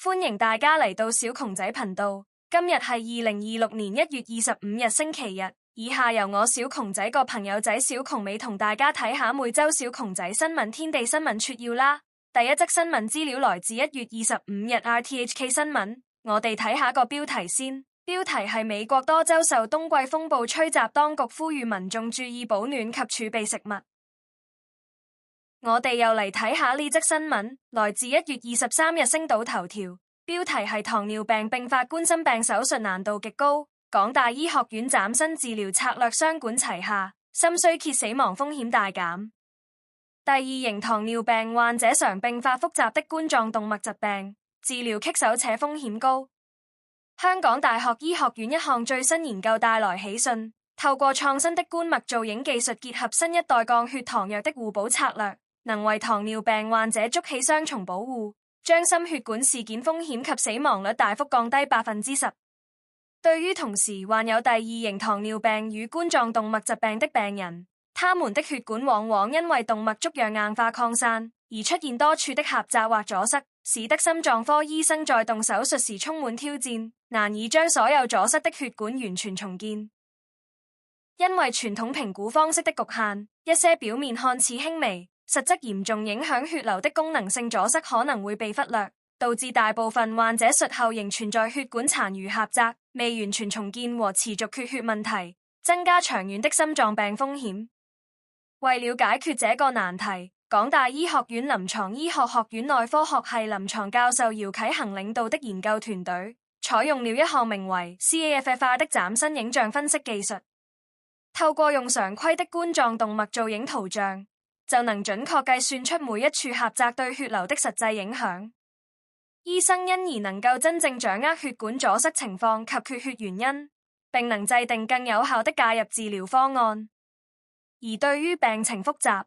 歡迎大家嚟到小窮仔頻道。今日係2026年1月25日星期日。以下由我小窮仔個朋友仔小窮美同大家睇下每周小窮仔新聞天地新聞撮要啦。第一則新聞資料來自1月25日 RTHK 新聞。我哋睇下個標題先。標題係美國多州受冬季風暴吹襲，當局呼籲民眾注意保暖及儲備食物。我哋又嚟睇下呢則新聞，來自1月23日星島頭條，標題係糖尿病併發冠心病手術難度極高，港大醫學院嶄新治療策略雙管齊下，心衰竭死亡風險大減。第二型糖尿病患者常併發複雜的冠狀動脈疾病，治療棘手且風險高。香港大學醫學院一項最新研究帶來喜訊，透過創新的冠脈造影技術結合新一代降血糖藥的互補策略，能為糖尿病患者築起雙重保護，將心血管事件風險及死亡率大幅降低10%。對於同時患有第二型糖尿病與冠狀動脈疾病的病人，他們的血管往往因為動脈粥樣硬化擴散而出現多處的狹窄或阻塞，使得心臟科醫生在動手術時充滿挑戰，難以將所有阻塞的血管完全重建。因為傳統評估方式的局限，一些表面看似輕微，實則嚴重影響血流的功能性阻塞可能會被忽略，導致大部分患者術後仍存在血管殘餘狹窄、未完全重建和持續缺血問題，增加長遠的心臟病風險。為了解決這個難題，港大醫學院臨床醫學學院內科學系臨床教授姚啟恒領導的研究團隊，採用了一項名為 CAFFR 的嶄新影像分析技術，透過用常規的冠狀動脈造影圖像，就能準確計算出每一處狹窄對血流的實際影響。醫生因而能夠真正掌握血管阻塞情況及缺血原因，並能制定更有效的介入治療方案。而對於病情複雜，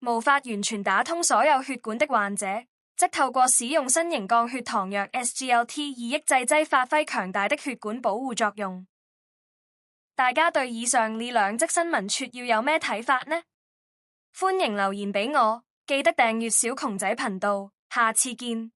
無法完全打通所有血管的患者，則透過使用新型降血糖藥 SGLT2 抑制劑發揮強大的血管保護作用。大家對以上呢兩則新聞撮要有咩睇法呢？歡迎留言俾我，記得訂閱小窮仔頻道，下次見。